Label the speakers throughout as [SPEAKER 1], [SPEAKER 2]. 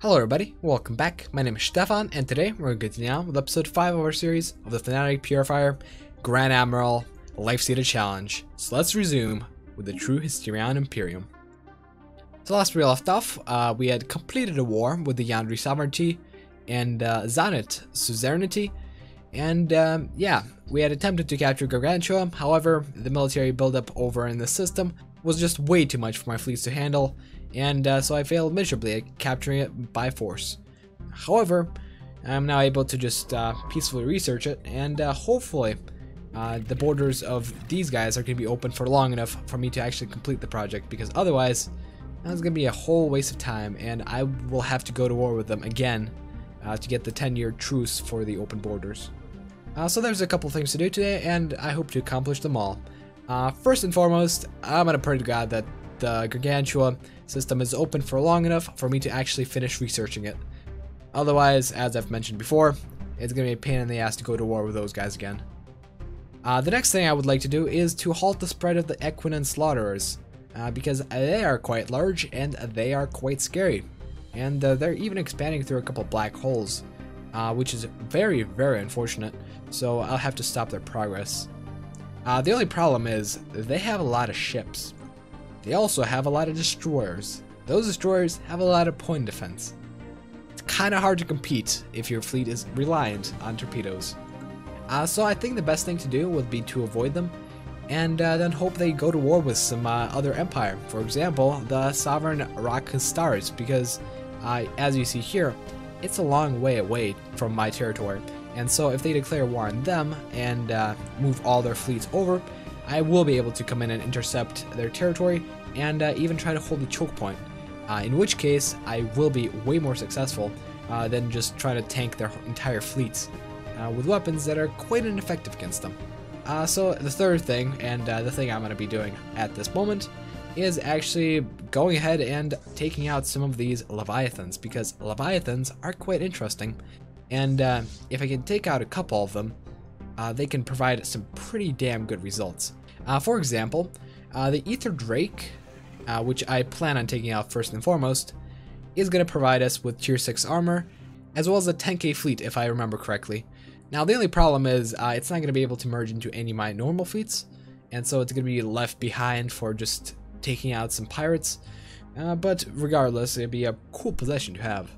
[SPEAKER 1] Hello everybody, welcome back. My name is Stefan, and today we're going to continue on with episode 5 of our series of the Fanatic Purifier Grand Admiral Life Seated Challenge. So let's resume with the true Hysterion Imperium. So last we left off, we had completed a war with the Yandri Sovereignty and Zanit Suzerainty, and yeah, we had attempted to capture Gargantua. However, the military buildup over in the system was just way too much for my fleets to handle, and so I failed miserably at capturing it by force. However, I'm now able to just peacefully research it, and hopefully the borders of these guys are going to be open for long enough for me to actually complete the project, because otherwise that's going to be a whole waste of time, and I will have to go to war with them again to get the 10-year truce for the open borders. So there's a couple things to do today, and I hope to accomplish them all. First and foremost, I'm going to pray to God that the Gargantua system is open for long enough for me to actually finish researching it. Otherwise, as I've mentioned before, it's going to be a pain in the ass to go to war with those guys again. The next thing I would like to do is to halt the spread of the Equine Slaughterers, because they are quite large and they are quite scary. And they're even expanding through a couple black holes, which is very, very unfortunate, so I'll have to stop their progress. The only problem is they have a lot of ships. They also have a lot of destroyers. Those destroyers have a lot of point defense. It's kind of hard to compete if your fleet is reliant on torpedoes. So I think the best thing to do would be to avoid them, and then hope they go to war with some other empire. For example, the Sovereign Rakastars, because as you see here, it's a long way away from my territory. And so if they declare war on them and move all their fleets over, I will be able to come in and intercept their territory and even try to hold the choke point. In which case, I will be way more successful than just trying to tank their entire fleets with weapons that are quite ineffective against them. So the third thing, and the thing I'm going to be doing at this moment, is actually going ahead and taking out some of these Leviathans, because Leviathans are quite interesting. And if I can take out a couple of them, they can provide some pretty damn good results. For example, the Ether Drake, which I plan on taking out first and foremost, is going to provide us with tier 6 armor, as well as a 10k fleet if I remember correctly. Now the only problem is it's not going to be able to merge into any of my normal fleets, and so it's going to be left behind for just taking out some pirates, but regardless, it'd be a cool possession to have.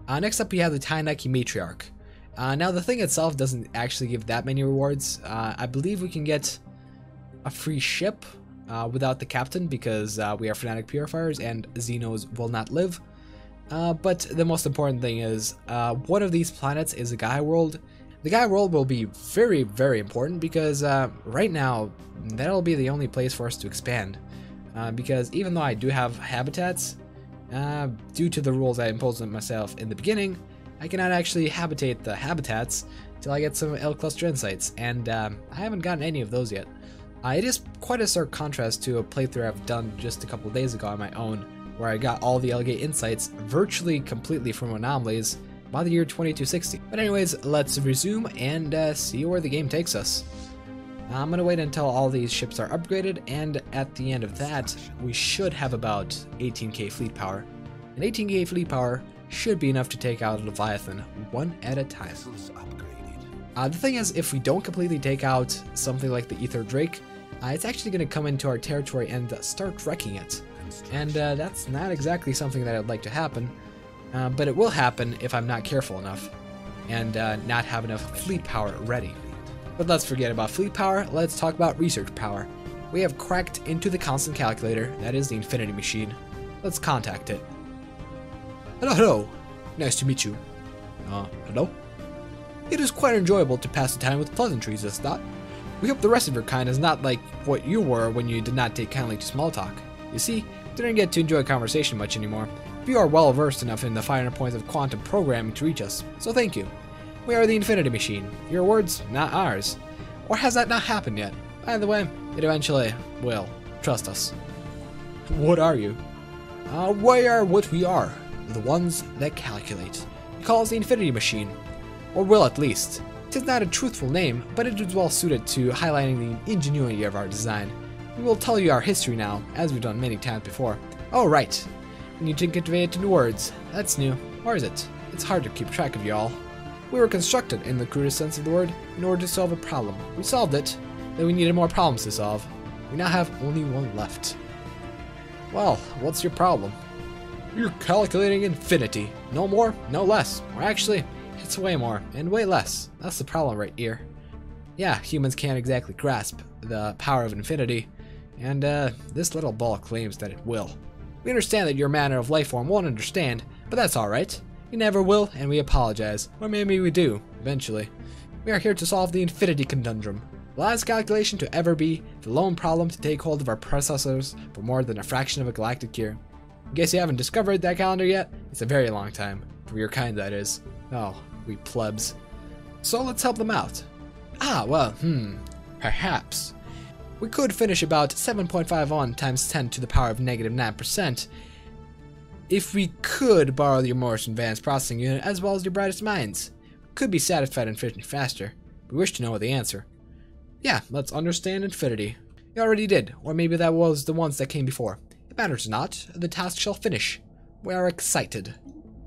[SPEAKER 1] Next up we have the Tainaki Matriarch. Now the thing itself doesn't actually give that many rewards. I believe we can get a free ship without the captain, because we are Fanatic Purifiers and Xenos will not live. But the most important thing is one of these planets is a Gaia world. The Gaia world will be very, very important, because right now that'll be the only place for us to expand. Because even though I do have habitats, due to the rules I imposed on myself in the beginning, I cannot actually habitate the habitats till I get some L cluster insights, and I haven't gotten any of those yet. It is quite a stark contrast to a playthrough I've done just a couple days ago on my own, where I got all the L-gate insights virtually completely from anomalies by the year 2260. But anyways, let's resume and see where the game takes us. I'm going to wait until all these ships are upgraded, and at the end of that, we should have about 18k fleet power. And 18k fleet power should be enough to take out Leviathan one at a time. The thing is, if we don't completely take out something like the Ether Drake, it's actually going to come into our territory and start wrecking it. And that's not exactly something that I'd like to happen, but it will happen if I'm not careful enough and not have enough fleet power ready. But let's forget about fleet power, let's talk about research power. We have cracked into the constant calculator, that is the Infinity Machine. Let's contact it. Hello, hello. Nice to meet you. Hello? It is quite enjoyable to pass the time with pleasantries, is that? We hope the rest of your kind is not like what you were when you did not take kindly to small talk. You see, we don't get to enjoy conversation much anymore. You are well versed enough in the finer points of quantum programming to reach us, so thank you. We are the Infinity Machine. Your words, not ours. Or has that not happened yet? By the way, it eventually will. Trust us. What are you? We are what we are. The ones that calculate. We call us the Infinity Machine. Or will at least. It is not a truthful name, but it is well suited to highlighting the ingenuity of our design. We will tell you our history now, as we've done many times before. Oh right. When you can convey it in words. That's new. Or is it? It's hard to keep track of y'all. We were constructed, in the crudest sense of the word, in order to solve a problem. We solved it, then we needed more problems to solve. We now have only one left. Well, what's your problem? You're calculating infinity. No more, no less. Or actually, it's way more, and way less. That's the problem right here. Yeah, humans can't exactly grasp the power of infinity, and this little ball claims that it will. We understand that your manner of life form won't understand, but that's alright. We never will, and we apologize. Or maybe we do, eventually. We are here to solve the infinity conundrum. The last calculation to ever be the lone problem to take hold of our processors for more than a fraction of a galactic year. In case you haven't discovered that calendar yet, it's a very long time. For your kind, that is. Oh, we plebs. So let's help them out. Perhaps. We could finish about 7.51 times 10 to the power of negative 9% if we could borrow your most advanced processing unit as well as your brightest minds. We could be satisfied and finishing faster. We wish to know the answer. Yeah, let's understand infinity. You already did, or maybe that was the ones that came before. It matters not, the task shall finish. We are excited.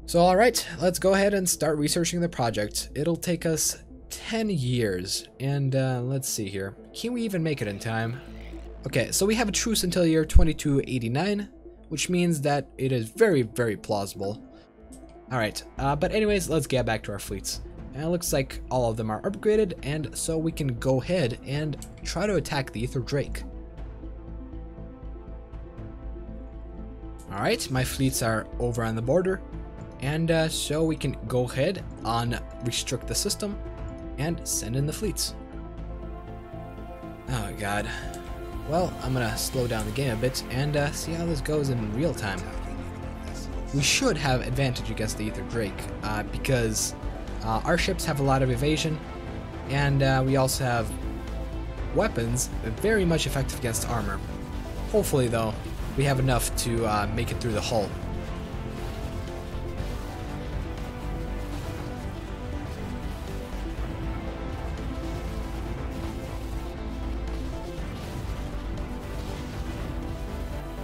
[SPEAKER 1] So alright, let's go ahead and start researching the project. It'll take us 10 years, and let's see here. Can we even make it in time? Okay, so we have a truce until year 2289, which means that it is very, very plausible. Alright, but anyways, let's get back to our fleets. And it looks like all of them are upgraded, and so we can go ahead and try to attack the Aether Drake. Alright, my fleets are over on the border, and so we can go ahead and restrict the system and send in the fleets. Oh god. Well, I'm gonna slow down the game a bit and see how this goes in real time. We should have advantage against the Aether Drake because our ships have a lot of evasion, and we also have weapons very much effective against armor. Hopefully though, we have enough to make it through the hull.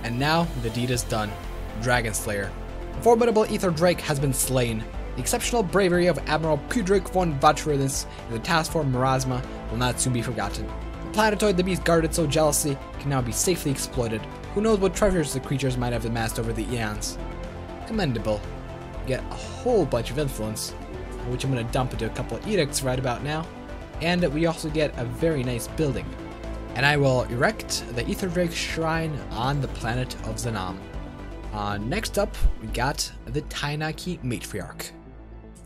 [SPEAKER 1] And now, the deed is done. Dragon Slayer. The formidable Aether Drake has been slain. The exceptional bravery of Admiral Pudrik von Vacheridis and the task force Marasma will not soon be forgotten. The planetoid the beast guarded so jealously can now be safely exploited. Who knows what treasures the creatures might have amassed over the eons. Commendable. We get a whole bunch of influence, which I'm going to dump into a couple of edicts right about now. And we also get a very nice building. And I will erect the Aether Drake Shrine on the planet of Zanam. Next up, we got the Tainaki Matriarch.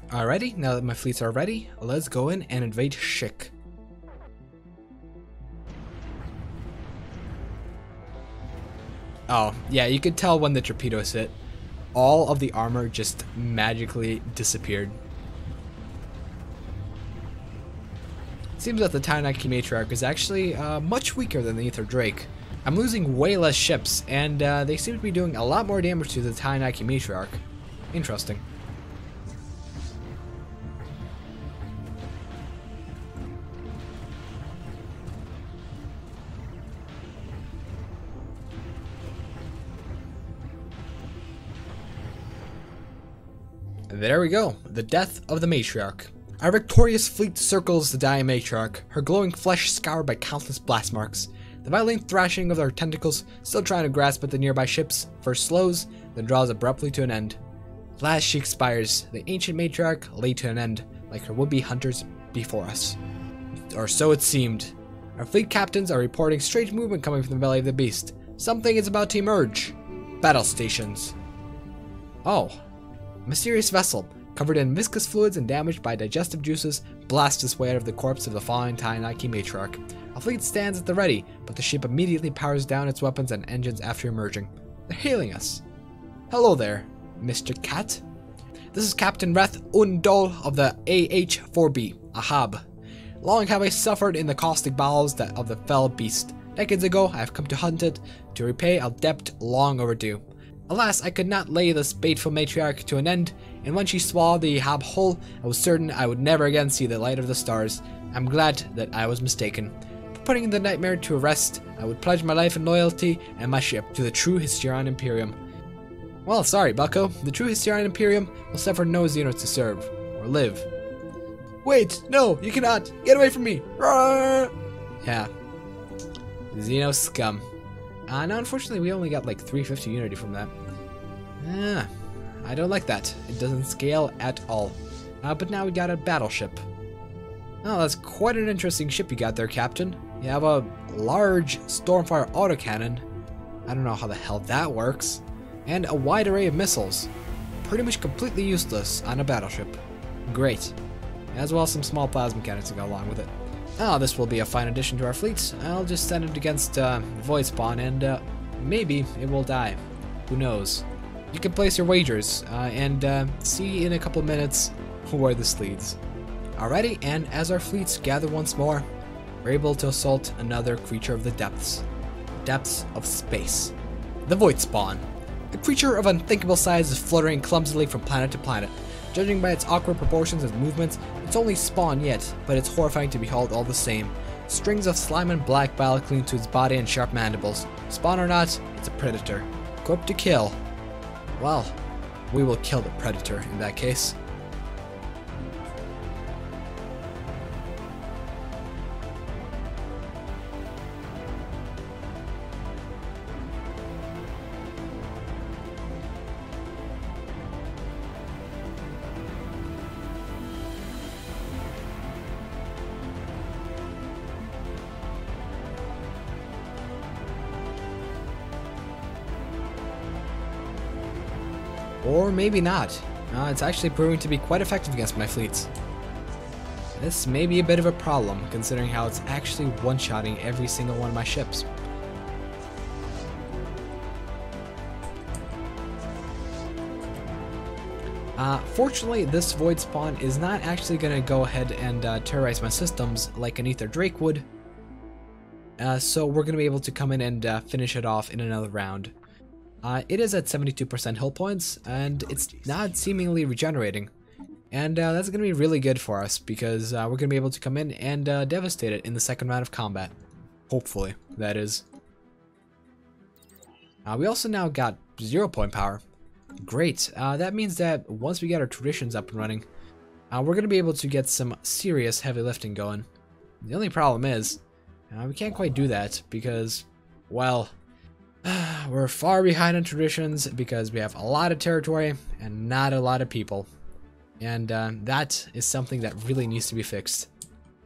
[SPEAKER 1] Alrighty, now that my fleets are ready, let's go in and invade Shik. Oh, yeah, you could tell when the torpedoes hit. All of the armor just magically disappeared. Seems that the Tainaki Matriarch is actually much weaker than the Aether Drake. I'm losing way less ships, and they seem to be doing a lot more damage to the Tainaki Matriarch. Interesting. There we go, the death of the Matriarch. Our victorious fleet circles the dying Matriarch, her glowing flesh scoured by countless blast marks. The violent thrashing of their tentacles, still trying to grasp at the nearby ships, first slows, then draws abruptly to an end. At last she expires, the ancient Matriarch laid to an end, like her would-be hunters before us. Or so it seemed. Our fleet captains are reporting strange movement coming from the belly of the beast. Something is about to emerge. Battle stations. Oh. A mysterious vessel, covered in viscous fluids and damaged by digestive juices, blasts its way out of the corpse of the fallen Tainaki Matriarch. A fleet stands at the ready, but the ship immediately powers down its weapons and engines after emerging. They're hailing us. Hello there, Mr. Cat. This is Captain Reth Undol of the AH-4B, Ahab. Long have I suffered in the caustic bowels of the fell beast. Decades ago, I have come to hunt it, to repay a debt long overdue. Alas, I could not lay this fateful matriarch to an end, and when she swallowed the Ahab whole, I was certain I would never again see the light of the stars. I'm glad that I was mistaken. For putting the nightmare to rest, I would pledge my life and loyalty and my ship to the true Hysterion Imperium. Well, sorry, bucko. The true Hysterian Imperium will suffer no Xenos to serve, or live. Wait, no, you cannot! Get away from me! Roar! Yeah. Xeno scum. Now, unfortunately, we only got like 350 unity from that. I don't like that. It doesn't scale at all. But now we got a battleship. Oh, that's quite an interesting ship you got there, Captain. You have a large Stormfire autocannon. I don't know how the hell that works. And a wide array of missiles. Pretty much completely useless on a battleship. Great. As well as some small plasma cannons to go along with it. Oh, this will be a fine addition to our fleet. I'll just send it against Void Spawn and maybe it will die. Who knows? You can place your wagers and see in a couple minutes where this leads. Alrighty, and as our fleets gather once more, we're able to assault another creature of the depths. Depths of space. The Void Spawn. A creature of unthinkable size is fluttering clumsily from planet to planet. Judging by its awkward proportions and movements, it's only spawn yet, but it's horrifying to behold all the same. Strings of slime and black bile cling to its body and sharp mandibles. Spawn or not, it's a predator. Equipped to kill. Well, we will kill the predator in that case. Or maybe not. It's actually proving to be quite effective against my fleets. This may be a bit of a problem, considering how it's actually one-shotting every single one of my ships. Fortunately, this Void Spawn is not actually going to go ahead and terrorize my systems like an Aether Drake would. So we're going to be able to come in and finish it off in another round. It is at 72% hull points, and it's not seemingly regenerating. And that's going to be really good for us, because we're going to be able to come in and devastate it in the second round of combat. Hopefully, that is. We also now got 0-point power. Great. That means that once we get our traditions up and running, we're going to be able to get some serious heavy lifting going. The only problem is, we can't quite do that, because, well... we're far behind on traditions because we have a lot of territory and not a lot of people. And that is something that really needs to be fixed.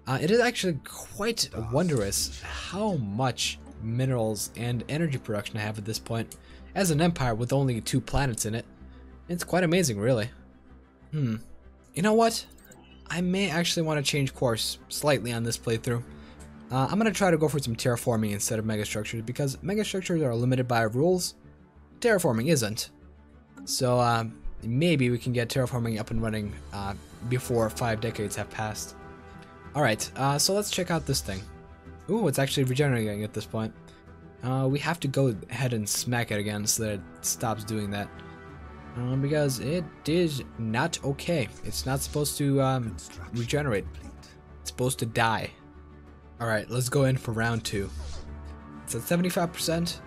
[SPEAKER 1] It is actually quite wondrous how much minerals and energy production I have at this point. As an empire with only 2 planets in it. It's quite amazing, really. You know what? I may actually want to change course slightly on this playthrough. I'm going to try to go for some terraforming instead of megastructures, because megastructures are limited by rules. Terraforming isn't. So maybe we can get terraforming up and running before 5 decades have passed. Alright, so let's check out this thing. Ooh, it's actually regenerating at this point. We have to go ahead and smack it again so that it stops doing that. Because it is not okay. It's not supposed to regenerate. It's supposed to die. Alright, let's go in for round 2. It's at 75%,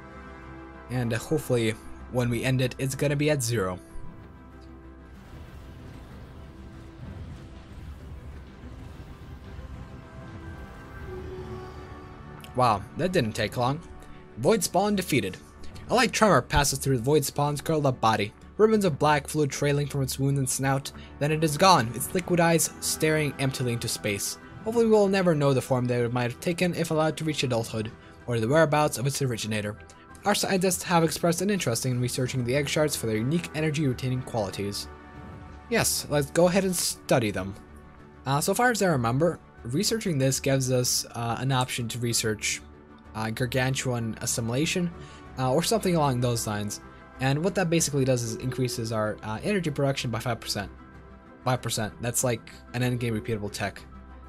[SPEAKER 1] and hopefully when we end it, it's gonna be at 0. Wow, that didn't take long. Void Spawn defeated. A light tremor passes through the Void Spawn's curled up body, ribbons of black fluid trailing from its wound and snout, then it is gone, its liquid eyes staring emptily into space. Hopefully we will never know the form that it might have taken if allowed to reach adulthood, or the whereabouts of its originator. Our scientists have expressed an interest in researching the egg shards for their unique energy-retaining qualities. Yes, let's go ahead and study them. So far as I remember, researching this gives us an option to research gargantuan assimilation, or something along those lines. And what that basically does is increases our energy production by 5%. 5%, that's like an endgame repeatable tech.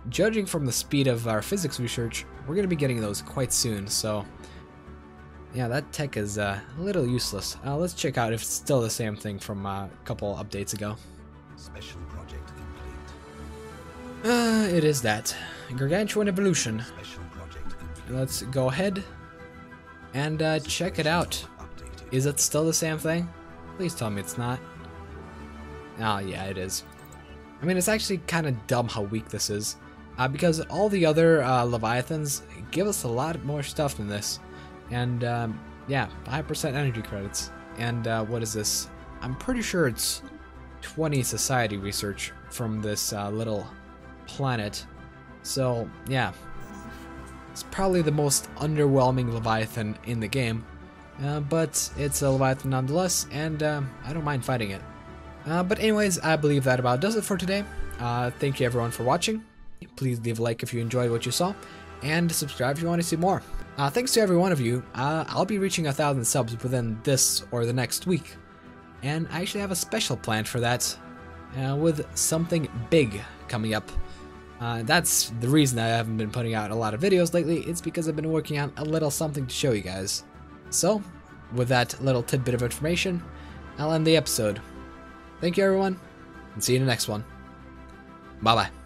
[SPEAKER 1] Judging from the speed of our physics research, we're going to be getting those quite soon, so yeah, that tech is a little useless. Let's check out if it's still the same thing from a couple updates ago.
[SPEAKER 2] Special project complete.
[SPEAKER 1] It is that. Gargantuan evolution.
[SPEAKER 2] Special project complete.
[SPEAKER 1] Let's go ahead and check it out. Is it still the same thing? Please tell me it's not. Oh yeah, it is. I mean, it's actually kind of dumb how weak this is. Because all the other Leviathans give us a lot more stuff than this. And yeah, 5% energy credits. And what is this? I'm pretty sure it's 20 society research from this little planet. So yeah, it's probably the most underwhelming Leviathan in the game. But it's a Leviathan nonetheless, and I don't mind fighting it. But anyways, I believe that about does it for today. Thank you everyone for watching. Please leave a like if you enjoyed what you saw, and subscribe if you want to see more. Thanks to every one of you. I'll be reaching 1,000 subs within this or the next week, and I actually have a special plan for that, with something big coming up. That's the reason I haven't been putting out a lot of videos lately. It's because I've been working on a little something to show you guys. So, with that little tidbit of information, I'll end the episode. Thank you everyone, and see you in the next one. Bye bye.